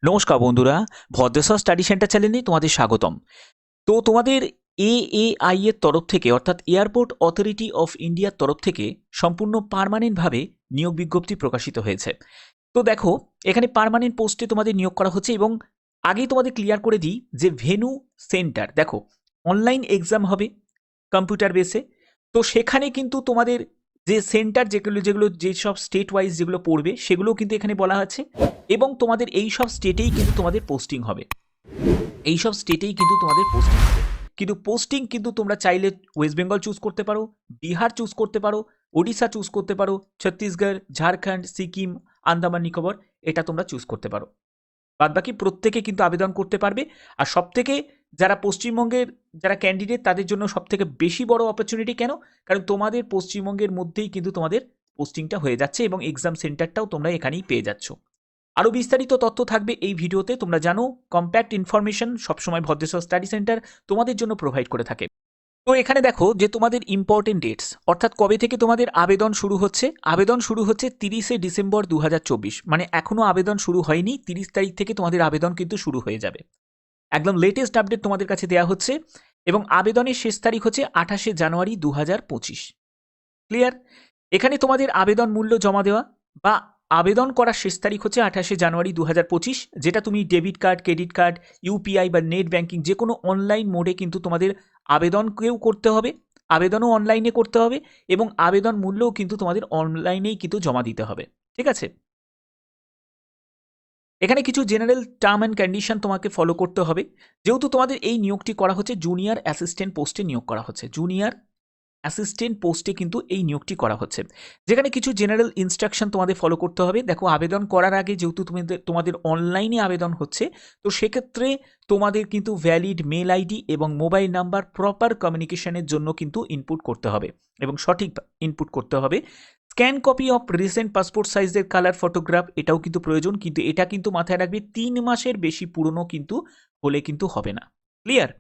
নমস্কার বন্ধুরা, Bhadreswar study centre চ্যানেলে তোমাদের স্বাগতম। তো তোমাদের এএআই এর তরফ থেকে অর্থাৎ এয়ারপোর্ট অথরিটি অফ ইন্ডিয়ার তরফ থেকে সম্পূর্ণ পার্মানেন্টভাবে নিয়োগ বিজ্ঞপ্তি প্রকাশিত হয়েছে। তো দেখো, এখানে পার্মানেন্ট পোস্টে তোমাদের নিয়োগ করা হচ্ছে এবং আগেই তোমাদের ক্লিয়ার করে দিই যে ভেন্যু সেন্টার দেখো, অনলাইন এক্সাম হবে কম্পিউটার বেসে। তো সেখানে কিন্তু তোমাদের যে সেন্টার যেগুলো যেগুলো যেসব স্টেট ওয়াইজ যেগুলো পড়বে সেগুলোও কিন্তু এখানে বলা আছে এবং তোমাদের এই সব স্টেটেই কিন্তু তোমাদের পোস্টিং হবে। এইসব স্টেটেই কিন্তু তোমাদের পোস্টিং হবে, কিন্তু পোস্টিং কিন্তু তোমরা চাইলে ওয়েস্ট বেঙ্গল চুজ করতে পারো, বিহার চুজ করতে পারো, ওড়িশা চুজ করতে পারো, ছত্তিশগড়, ঝাড়খণ্ড, সিকিম, আন্দামান নিকোবর এটা তোমরা চুজ করতে পারো। বাদবাকি প্রত্যেকে কিন্তু আবেদন করতে পারবে। আর সবথেকে যারা পশ্চিমবঙ্গের যারা ক্যান্ডিডেট তাদের জন্য সবথেকে বেশি বড় অপরচুনিটি কেন, কারণ তোমাদের পশ্চিমবঙ্গের মধ্যেই কিন্তু তোমাদের পোস্টিংটা হয়ে যাচ্ছে এবং এক্সাম সেন্টারটাও তোমরা এখানেই পেয়ে যাচ্ছ। আরও বিস্তারিত তথ্য থাকবে এই ভিডিওতে। তোমরা জানো কম্প্যাক্ট ইনফরমেশন সবসময় ভদ্রেশ্বর স্টাডি সেন্টার তোমাদের জন্য প্রোভাইড করে থাকে। তো এখানে দেখো যে তোমাদের ইম্পর্টেন্ট ডেটস অর্থাৎ কবে থেকে তোমাদের আবেদন শুরু হচ্ছে। আবেদন শুরু হচ্ছে 30শে ডিসেম্বর 2024, মানে এখনও আবেদন শুরু হয়নি, 30 তারিখ থেকে তোমাদের আবেদন কিন্তু শুরু হয়ে যাবে। একদম লেটেস্ট আপডেট তোমাদের কাছে দেওয়া হচ্ছে এবং আবেদনের শেষ তারিখ হচ্ছে 28শে জানুয়ারি 2025। ক্লিয়ার? এখানে তোমাদের আবেদন মূল্য জমা দেওয়া বা আবেদন করার শেষ তারিখ হচ্ছে 28শে জানুয়ারি 2025, যেটা তুমি debit card, credit card, UPI বা নেট ব্যাঙ্কিং যে কোনো অনলাইন মোডে কিন্তু তোমাদের আবেদনকেও করতে হবে, আবেদনও অনলাইনে করতে হবে এবং আবেদন মূল্যও কিন্তু তোমাদের অনলাইনেই কিন্তু জমা দিতে হবে। ঠিক আছে? এখানে কিছু জেনারেল টার্ম অ্যান্ড কন্ডিশন তোমাকে ফলো করতে হবে। যেহেতু তোমাদের এই নিয়োগটি করা হচ্ছে জুনিয়র অ্যাসিস্ট্যান্ট পোস্টে নিয়োগ করা হচ্ছে, জুনিয়র অ্যাসিস্ট্যান্ট পোস্টে কিন্তু এই নিয়োগটি করা হচ্ছে, যেখানে কিছু জেনারেল ইনস্ট্রাকশন তোমাদের ফলো করতে হবে। দেখো, আবেদন করার আগে যেহেতু তোমাদের অনলাইনে আবেদন হচ্ছে, তো সেক্ষেত্রে তোমাদের কিন্তু ভ্যালিড মেল আইডি এবং মোবাইল নাম্বার প্রপার কমিউনিকেশনের জন্য কিন্তু ইনপুট করতে হবে এবং সঠিক ইনপুট করতে হবে। Scan copy of recent passport সাইজের কালার ফটোগ্রাফ এটাও কিন্তু প্রয়োজন, কিন্তু এটা কিন্তু মাথায় রাখবে 3 মাসের বেশি পুরনো কিন্তু হলে কিন্তু হবে না। Clear?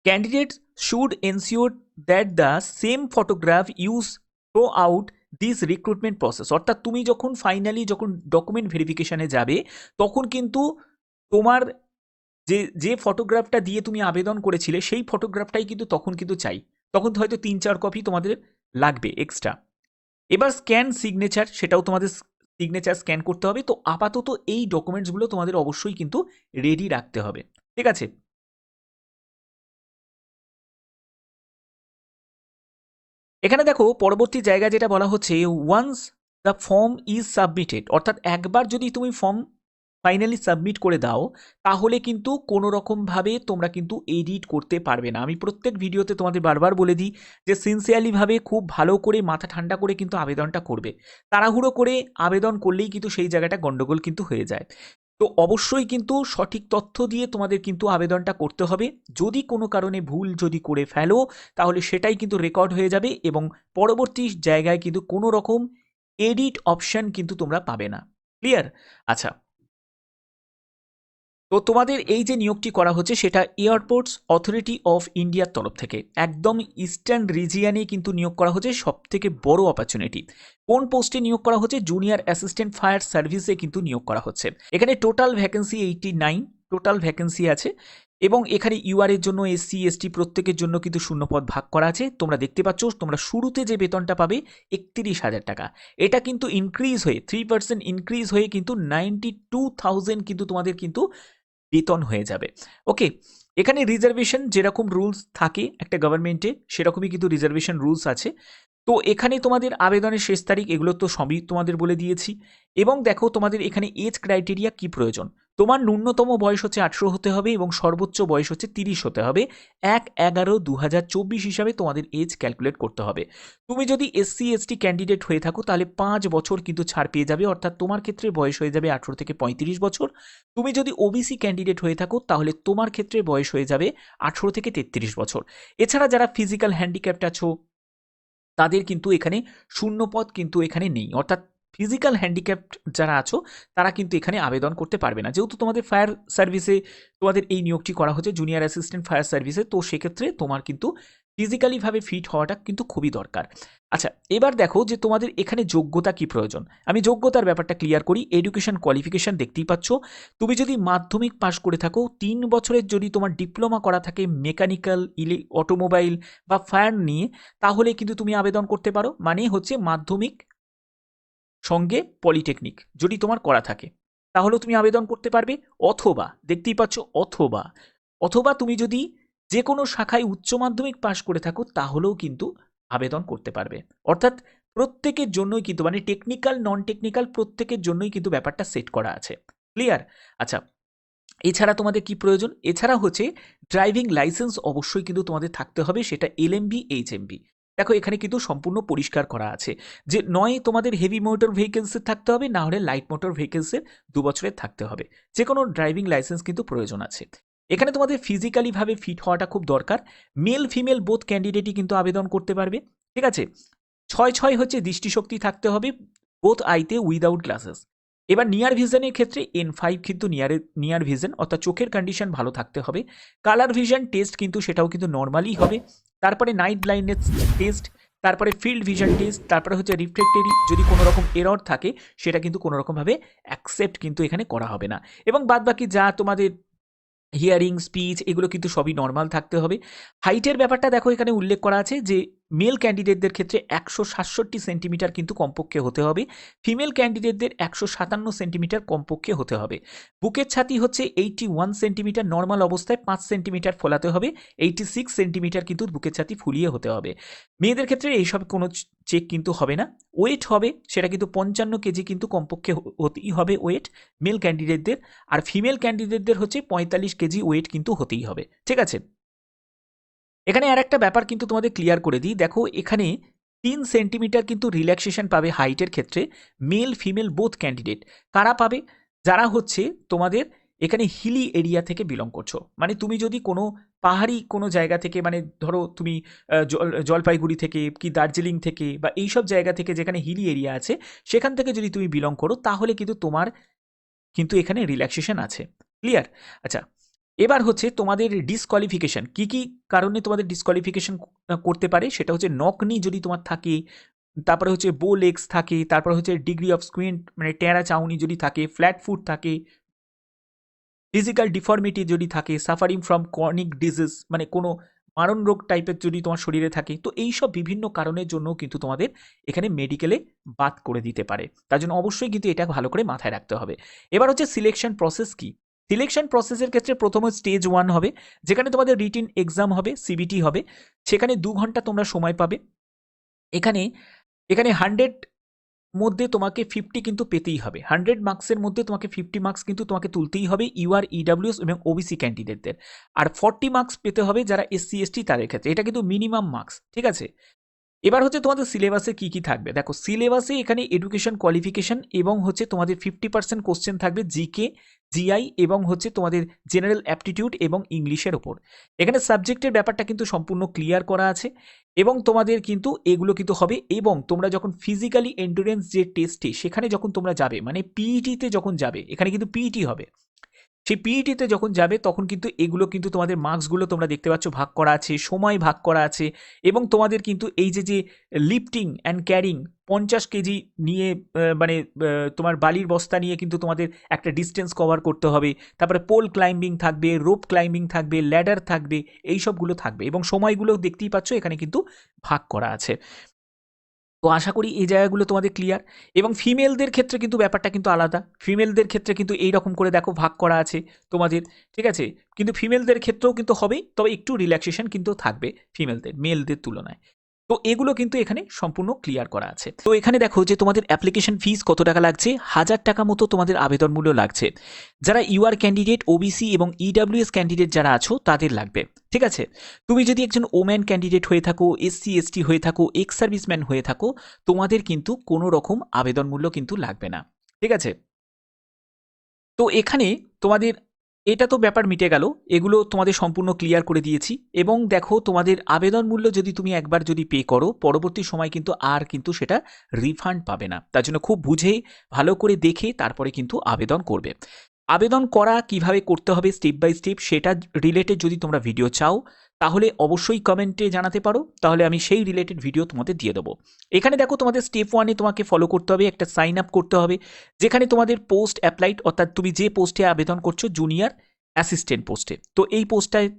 Candidates should ensure that the same photograph used throughout this recruitment process, অর্থাৎ তুমি যখন ফাইনালি যখন ডকুমেন্ট ভেরিফিকেশনে যাবে তখন কিন্তু তোমার যে যে ফটোগ্রাফটা দিয়ে তুমি আবেদন করেছিলে সেই ফটোগ্রাফটাই কিন্তু তখন কিন্তু চাই। তখন তো হয়তো 3-4 কপি তোমাদের লাগবে এক্সট্রা। এবার স্ক্যান সিগনেচার, সেটাও তোমাদের সিগনেচার স্ক্যান করতে হবে। তো আপাতত এই ডকুমেন্টসগুলো তোমাদের অবশ্যই কিন্তু রেডি রাখতে হবে। ঠিক আছে? এখানে দেখো পরবর্তী জায়গা যেটা বলা হচ্ছে, once the form is submitted, অর্থাৎ একবার যদি তুমি ফর্ম ফাইনালি সাবমিট করে দাও তাহলে কিন্তু কোনো রকমভাবে তোমরা কিন্তু এডিট করতে পারবে না। আমি প্রত্যেক ভিডিওতে তোমাদের বারবার বলে দিই যে সিনসিয়ারলিভাবে খুব ভালো করে মাথা ঠান্ডা করে কিন্তু আবেদনটা করবে। তাড়াহুড়ো করে আবেদন করলেই কিন্তু সেই জায়গাটা গন্ডগোল কিন্তু হয়ে যায়। তো অবশ্যই কিন্তু সঠিক তথ্য দিয়ে তোমাদের কিন্তু আবেদনটা করতে হবে। যদি কোনো কারণে ভুল যদি করে ফেলো তাহলে সেটাই কিন্তু রেকর্ড হয়ে যাবে এবং পরবর্তী জায়গায় কিন্তু কোনো রকম এডিট অপশন কিন্তু তোমরা পাবে না। ক্লিয়ার? আচ্ছা, তো তোমাদের এই যে নিয়োগটি করা হচ্ছে সেটা এয়ারপোর্টস অথরিটি অফ ইন্ডিয়ার তরফ থেকে একদম ইস্টার্ন রিজিয়ানে কিন্তু নিয়োগ করা হচ্ছে। সব থেকে বড় অপরচুনিটি কোন পোস্টে নিয়োগ করা হচ্ছে? জুনিয়র অ্যাসিস্ট্যান্ট ফায়ার সার্ভিসে কিন্তু নিয়োগ করা হচ্ছে। এখানে টোটাল ভ্যাকেন্সি 89 টোটাল ভ্যাকেন্সি আছে এবং এখানে ইউআর এর জন্য এসসি এসটি প্রত্যেকের জন্য কিন্তু শূন্যপদ ভাগ করা আছে। তোমরা দেখতে পাচ্ছ তোমরা শুরুতে যে বেতনটা পাবে 31,000 টাকা, এটা কিন্তু ইনক্রিজ হয়ে 3% ইনক্রিজ হয়ে কিন্তু 92,000 কিন্তু তোমাদের কিন্তু বেতন হয়ে যাবে। ওকে, এখানে রিজার্ভেশন যেরকম রুলস থাকে একটা গভর্নমেন্টে সেরকমই কিন্তু রিজার্ভেশন রুলস আছে। তো এখানে তোমাদের আবেদনের শেষ তারিখ এগুলো তো সবই তোমাদের বলে দিয়েছি এবং দেখো তোমাদের এখানে এজ ক্রাইটেরিয়া কি প্রয়োজন। তোমার ন্যূনতম বয়স হচ্ছে 18 হতে হবে এবং সর্বোচ্চ বয়স হচ্ছে 30 হতে হবে। 1/11/2024 হিসাবে তোমাদের এজ ক্যালকুলেট করতে হবে। তুমি যদি এসসি এসটি ক্যান্ডিডেট হয়ে থাকো তাহলে 5 বছর কিন্তু ছাড় পেয়ে যাবে, অর্থাৎ তোমার ক্ষেত্রে বয়স হয়ে যাবে 18 থেকে 35 বছর। তুমি যদি ওবিসি ক্যান্ডিডেট হয়ে থাকো তাহলে তোমার ক্ষেত্রে বয়স হয়ে যাবে 18 থেকে 33 বছর। এছাড়া যারা ফিজিক্যাল হ্যান্ডিক্যাপ্ট আছো তাদের কিন্তু এখানে শূন্যপদ কিন্তু এখানে নেই, অর্থাৎ ফিজিক্যাল হ্যান্ডিক্যাপ্ট যারা আছো তারা কিন্তু এখানে আবেদন করতে পারবে না। যেহেতু তোমাদের ফায়ার সার্ভিসে তোমাদের এই নিয়োগটি করা হচ্ছে জুনিয়র অ্যাসিস্ট্যান্ট ফায়ার সার্ভিসে, তো সেক্ষেত্রে তোমার কিন্তু ফিজিক্যালিভাবে ফিট হওয়াটা কিন্তু খুবই দরকার। আচ্ছা, এবার দেখো যে তোমাদের এখানে যোগ্যতা কি প্রয়োজন। আমি যোগ্যতার ব্যাপারটা ক্লিয়ার করি। এডুকেশন কোয়ালিফিকেশন দেখতেই পাচ্ছ। তুমি যদি মাধ্যমিক পাশ করে থাকো, 3 বছরের যদি তোমার ডিপ্লোমা করা থাকে মেকানিক্যাল, অটোমোবাইল বা ফায়ার নিয়ে, তাহলে কিন্তু তুমি আবেদন করতে পারো। মানে হচ্ছে মাধ্যমিক সঙ্গে পলিটেকনিক যদি তোমার করা থাকে, তাহলেও তুমি আবেদন করতে পারবে। অথবা দেখতেই পাচ্ছ, অথবা অথবা তুমি যদি যে কোনো শাখায় উচ্চ মাধ্যমিক পাশ করে থাকো, তাহলেও কিন্তু আবেদন করতে পারবে। অর্থাৎ প্রত্যেকের জন্যই কিন্তু, মানে টেকনিক্যাল নন টেকনিক্যাল প্রত্যেকের জন্যই কিন্তু ব্যাপারটা সেট করা আছে। ক্লিয়ার? আচ্ছা, এছাড়া তোমাদের কি প্রয়োজন? এছাড়া হচ্ছে ড্রাইভিং লাইসেন্স অবশ্যই কিন্তু তোমাদের থাকতে হবে, সেটা এলএমবি, এইচএমবি। দেখো এখানে কিন্তু সম্পূর্ণ পরিষ্কার করা আছে যে নয় তোমাদের হেভি মোটর ভেহিকেলসের থাকতে হবে, না হলে লাইট মোটর ভেহিকেলসের 2 বছরের থাকতে হবে। যে কোনো ড্রাইভিং লাইসেন্স কিন্তু প্রয়োজন আছে। এখানে তোমাদের ফিজিক্যালিভাবে ফিট হওয়াটা খুব দরকার। মেল ফিমেল বোথ ক্যান্ডিডেটই কিন্তু আবেদন করতে পারবে। ঠিক আছে? 6 হচ্ছে দৃষ্টিশক্তি থাকতে হবে বোথ আইতে উইদাউট গ্লাসেস। এবার নিয়ার ভিশনের ক্ষেত্রে N5 কিন্তু নিয়ার ভিশন, অর্থাৎ চোখের কন্ডিশন ভালো থাকতে হবে। কালার ভিশন টেস্ট কিন্তু সেটাও কিন্তু নর্মালি হবে। তারপরে নাইট ব্লাইন্ডনেস টেস্ট, তারপরে ফিল্ড ভিশন টেস্ট, তারপরে হচ্ছে রিফ্লেক্টরি যদি কোনো রকম এরর থাকে সেটা কিন্তু কোনো রকমভাবে অ্যাকসেপ্ট কিন্তু এখানে করা হবে না। এবং বাদবাকি যা তোমাদের হিয়ারিং, স্পিচ, এগুলো কিন্তু সবই নর্মাল থাকতে হবে। হাইটের ব্যাপারটা দেখো এখানে উল্লেখ করা আছে যে মেল ক্যান্ডিডেটদের ক্ষেত্রে 167 সেন্টিমিটার কিন্তু কমপক্ষে হতে হবে, ফিমেল ক্যান্ডিডেটদের 157 সেন্টিমিটার কমপক্ষে হতে হবে। বুকের ছাতি হচ্ছে 81 সেন্টিমিটার নর্মাল অবস্থায়, 5 সেন্টিমিটার ফোলাতে হবে, 86 সেন্টিমিটার কিন্তু বুকের ছাতি ফুলিয়ে হতে হবে। মেয়েদের ক্ষেত্রে এইসব কোনো চেক কিন্তু হবে না। ওয়েট হবে সেটা কিন্তু 55 কেজি কিন্তু কমপক্ষে হতেই হবে ওয়েট মেল ক্যান্ডিডেটদের, আর ফিমেল ক্যান্ডিডেটদের হচ্ছে 45 কেজি ওয়েট কিন্তু হতেই হবে। ঠিক আছে? এখানে আর একটা ব্যাপার কিন্তু তোমাদের ক্লিয়ার করে দিই। দেখো এখানে 3 সেন্টিমিটার কিন্তু রিল্যাক্সেশন পাবে হাইটের ক্ষেত্রে মেল ফিমেল বোথ ক্যান্ডিডেট। কারা পাবে? যারা হচ্ছে তোমাদের এখানে হিলি এরিয়া থেকে বিলং করছো। মানে তুমি যদি কোনো পাহাড়ি কোনো জায়গা থেকে, মানে ধরো তুমি জলপাইগুড়ি থেকে কি দার্জিলিং থেকে বা এইসব জায়গা থেকে যেখানে হিলি এরিয়া আছে, সেখান থেকে যদি তুমি বিলং করো, তাহলে কিন্তু তোমার কিন্তু এখানে রিল্যাক্সেশন আছে। ক্লিয়ার? আচ্ছা, এবার হচ্ছে তোমাদের ডিসকোয়ালিফিকেশন কি কি কারণে তোমাদের ডিসকোয়ালিফিকেশন করতে পারে, সেটা হচ্ছে নক নি যদি তোমার থাকে, তারপরে হচ্ছে বো লেগস থাকে, তারপরে হচ্ছে ডিগ্রি অফ স্কুইন্ট মানে টেরা চাউনি যদি থাকে, ফ্ল্যাট ফুট থাকে, ফিজিক্যাল ডিফর্মিটি যদি থাকে, সাফারিং ফ্রম ক্রনিক ডিজিজ মানে কোনো মারণ রোগ টাইপের যদি তোমার শরীরে থাকে, তো এইসব বিভিন্ন কারণের জন্য কিন্তু তোমাদের এখানে মেডিকেলে বাদ করে দিতে পারে। তার জন্য অবশ্যই কিন্তু এটা ভালো করে মাথায় রাখতে হবে। এবার হচ্ছে সিলেকশন প্রসেস কি। সিলেকশন প্রসেসের ক্ষেত্রে প্রথমে স্টেজ 1 হবে, যেখানে তোমাদের রিটিন এক্সাম হবে, সিবিটি হবে। সেখানে 2 ঘন্টা তোমরা সময় পাবে। এখানে এখানে 100 মধ্যে তোমাকে 50 কিন্তু পেতেই হবে। 100 মার্কসের মধ্যে তোমাকে 50 মার্কস কিন্তু তোমাকে তুলতেই হবে ইউআর, ইডাব্লিউএস এবং ওবিসি ক্যান্ডিডেটদের। আর 40 মার্কস পেতে হবে যারা এসসি এসটি তাদের ক্ষেত্রে। এটা কিন্তু মিনিমাম মার্কস। ঠিক আছে? এবার হচ্ছে তোমাদের সিলেবাসে কি কি থাকবে। দেখো সিলেবাসে এখানে এডুকেশন কোয়ালিফিকেশন এবং হচ্ছে তোমাদের 50% কোশ্চেন থাকবে জিকে, জিআই এবং হচ্ছে তোমাদের জেনারেল অ্যাপটিটিউড এবং ইংলিশের ওপর। এখানে সাবজেক্টের ব্যাপারটা কিন্তু সম্পূর্ণ ক্লিয়ার করা আছে এবং তোমাদের কিন্তু এগুলো কিন্তু হবে। এবং তোমরা যখন ফিজিক্যালি এন্ডুরেন্স যে টেস্টে সেখানে যখন তোমরা যাবে, মানে পিইটিতে যখন যাবে, এখানে কিন্তু পিইটি হবে, সেই পিইটিতে যখন যাবে তখন কিন্তু এগুলো কিন্তু তোমাদের মার্কসগুলো তোমরা দেখতে পাচ্ছ ভাগ করা আছে, সময় ভাগ করা আছে এবং তোমাদের কিন্তু এই যে লিফটিং অ্যান্ড ক্যারিং 50 কেজি নিয়ে মানে তোমার বালির বস্তা নিয়ে কিন্তু তোমাদের একটা ডিস্টেন্স কভার করতে হবে। তারপরে পোল ক্লাইম্বিং থাকবে, রোপ ক্লাইম্বিং থাকবে, ল্যাডার থাকবে, এই সবগুলো থাকবে এবং সময়গুলো দেখতেই পাচ্ছ এখানে কিন্তু ভাগ করা আছে। তো আশা করি এই জায়গাগুলো তোমাদের ক্লিয়ার। এবং ফিমেলদের ক্ষেত্রে কিন্তু ব্যাপারটা কিন্তু আলাদা। ফিমেলদের ক্ষেত্রে কিন্তু এইরকম করে দেখো ভাগ করা আছে তোমাদের। ঠিক আছে? কিন্তু ফিমেলদের ক্ষেত্রেও কিন্তু হবেই, তবে একটু রিল্যাক্সেশন কিন্তু থাকবে ফিমেলদের মেলদের তুলনায়। তো এগুলো কিন্তু এখানে সম্পূর্ণ ক্লিয়ার করা আছে। তো এখানে দেখো যে তোমাদের অ্যাপ্লিকেশন ফিস কত টাকা লাগছে। 1000 টাকা মতো তোমাদের আবেদন মূল্য লাগছে। যারা ইউআর ক্যান্ডিডেট, ওবিসি এবং ইডাব্লিউএস ক্যান্ডিডেট যারা আছো তাদের লাগবে। ঠিক আছে? তুমি যদি একজন ওম্যান ক্যান্ডিডেট হয়ে থাকো, এসসি এসটি হয়ে থাকো, এক্স সার্ভিসম্যান হয়ে থাকো, তোমাদের কিন্তু কোনো রকম আবেদন মূল্য কিন্তু লাগবে না। ঠিক আছে? তো এখানে তোমাদের এটা তো ব্যাপার মিটে গেল। এগুলো তোমাদের সম্পূর্ণ ক্লিয়ার করে দিয়েছি এবং দেখো তোমাদের আবেদন মূল্য যদি তুমি একবার যদি পে করো, পরবর্তী সময় কিন্তু আর কিন্তু সেটা রিফান্ড পাবে না। তার জন্য খুব বুঝে ভালো করে দেখে তারপরে কিন্তু আবেদন করবে। আবেদন করা কিভাবে করতে হবে স্টেপ বাই স্টেপ সেটা রিলেটেড যদি তোমরা ভিডিও চাও তাহলে অবশ্যই কমেন্টে জানাতে পারো, তাহলে আমি সেই রিলেটেড ভিডিও তোমাদের দিয়ে দেবো। এখানে দেখো তোমাদের স্টেপ 1-এ তোমাকে ফলো করতে হবে, একটা সাইন আপ করতে হবে, যেখানে তোমাদের পোস্ট অ্যাপ্লাইড অর্থাৎ তুমি যে পোস্টে আবেদন করছো জুনিয়র অ্যাসিস্ট্যান্ট পোস্টে, তো এই পোস্টটায়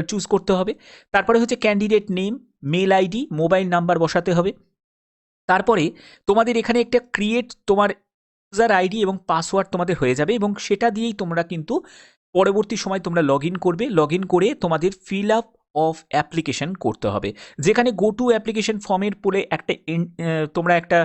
চুজ করতে হবে। তারপরে হচ্ছে candidate name, mail ID, mobile number বসাতে হবে। তারপরে তোমাদের এখানে একটা ক্রিয়েট তোমার ইউজার আইডি এবং পাসওয়ার্ড তোমাদের হয়ে যাবে এবং সেটা দিয়েই তোমরা কিন্তু পরবর্তী সময় তোমরা লগ ইন করবে। লগ ইন করে তোমাদের ফিল আপ অফ অ্যাপ্লিকেশন করতে হবে, যেখানে গো টু অ্যাপ্লিকেশন ফর্মের পরে একটা তোমরা একটা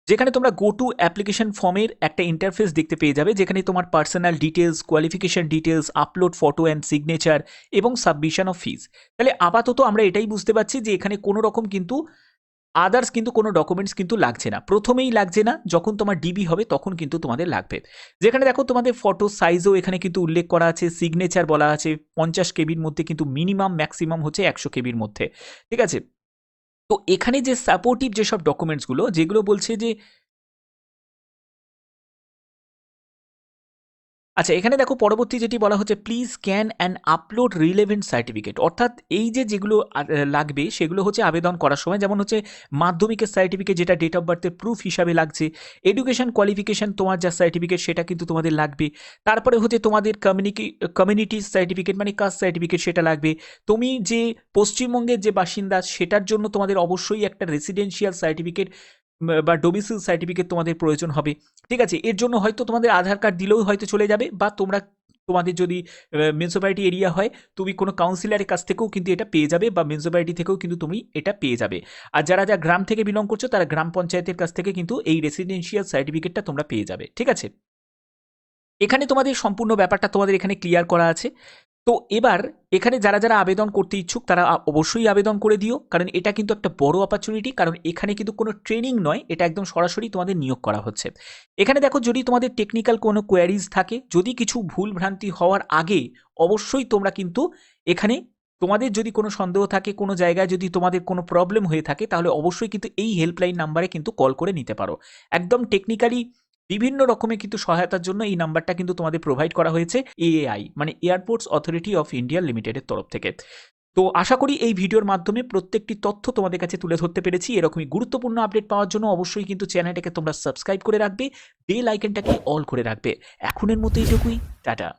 যেখানে তোমরা গো টু অ্যাপ্লিকেশন ফর্মের একটা ইন্টারফেস দেখতে পেয়ে যাবে, যেখানে তোমার personal details, qualification details, upload photo and signature এবং সাবমিশন অফ ফিজ। তাহলে আপাতত আমরা এটাই বুঝতে পারছি যে এখানে কোনো রকম কিন্তু আদার্স কিন্তু কোনো ডকুমেন্টস কিন্তু লাগছে না, প্রথমেই লাগছে না, যখন তোমার ডিবি হবে তখন কিন্তু তোমাদের লাগবে। যেখানে দেখো তোমাদের ফটো সাইজও এখানে কিন্তু উল্লেখ করা আছে, সিগনেচার বলা আছে 50 কেবির মধ্যে, কিন্তু মিনিমাম ম্যাক্সিমাম হচ্ছে 100 কেবির মধ্যে, ঠিক আছে। তো এখানে যে সাপোর্টিভ যেসব ডকুমেন্টসগুলো যেগুলো বলছে যে আচ্ছা, এখানে দেখো পরবর্তী যেটি বলা হচ্ছে please scan and upload relevant certificate, অর্থাৎ এই যে যেগুলো লাগবে সেগুলো হচ্ছে আবেদন করার সময়, যেমন হচ্ছে মাধ্যমিকের সার্টিফিকেট যেটা ডেট অফ বার্থের প্রুফ হিসাবে লাগছে, এডুকেশন কোয়ালিফিকেশন তোমার যা সার্টিফিকেট সেটা কিন্তু তোমাদের লাগবে, তারপরে হচ্ছে তোমাদের কমিউনিটি সার্টিফিকেট মানে কাস্ট সার্টিফিকেট সেটা লাগবে, তুমি যে পশ্চিমবঙ্গের যে বাসিন্দা সেটার জন্য তোমাদের অবশ্যই একটা রেসিডেন্সিয়াল সার্টিফিকেট বা ডোমিসাইল সার্টিফিকেট তোমাদের প্রয়োজন হবে, ঠিক আছে। এর জন্য হয়তো তোমাদের আধার কার্ড দিলেও হয়তো চলে যাবে, বা তোমরা তোমাদের যদি মিউনিসিপ্যালিটি এরিয়া হয় তুমি কোনো কাউন্সিলরের কাছ থেকেও কিন্তু এটা পেয়ে যাবে, বা মিউনিসিপ্যালিটি থেকেও কিন্তু তুমি এটা পেয়ে যাবে। আর যারা গ্রাম থেকে বিলং করছো তারা গ্রাম পঞ্চায়েতের কাছ থেকে কিন্তু এই রেসিডেন্সিয়াল সার্টিফিকেটটা তোমরা পেয়ে যাবে, ঠিক আছে। এখানে তোমাদের সম্পূর্ণ ব্যাপারটা তোমাদের এখানে ক্লিয়ার করা আছে। তো এবার এখানে যারা আবেদন করতে ইচ্ছুক তারা অবশ্যই আবেদন করে দিও, কারণ এটা কিন্তু একটা বড় অপরচুনিটি, কারণ এখানে কিন্তু কোনো ট্রেনিং নয়, এটা একদম সরাসরি তোমাদের নিয়োগ করা হচ্ছে। এখানে দেখো যদি তোমাদের টেকনিক্যাল কোনো কোয়ারিজ থাকে, যদি কিছু ভুল ভ্রান্তি হওয়ার আগে অবশ্যই তোমরা কিন্তু এখানে তোমাদের যদি কোনো সন্দেহ থাকে, কোনো জায়গায় যদি তোমাদের কোনো প্রবলেম হয়ে থাকে, তাহলে অবশ্যই কিন্তু এই হেল্পলাইন নাম্বারে কিন্তু কল করে নিতে পারো। একদম টেকনিক্যালি বিভিন্ন রকমের কিন্তু সহায়তার জন্য এই নাম্বারটা কিন্তু তোমাদের প্রোভাইড করা হয়েছে এএআই মানে এয়ারপোর্টস অথরিটি অফ ইন্ডিয়া লিমিটেডের তরফ থেকে। তো আশা করি এই ভিডিওর মাধ্যমে প্রত্যেকটি তথ্য তোমাদের কাছে তুলে ধরতে পেরেছি। এরকমই গুরুত্বপূর্ণ আপডেট পাওয়ার জন্য অবশ্যই কিন্তু চ্যানেলটাকে তোমরা সাবস্ক্রাইব করে রাখবে, বেল আইকনটাকে অল করে রাখবে। এখনের মতো এইটুকুই, টাটা।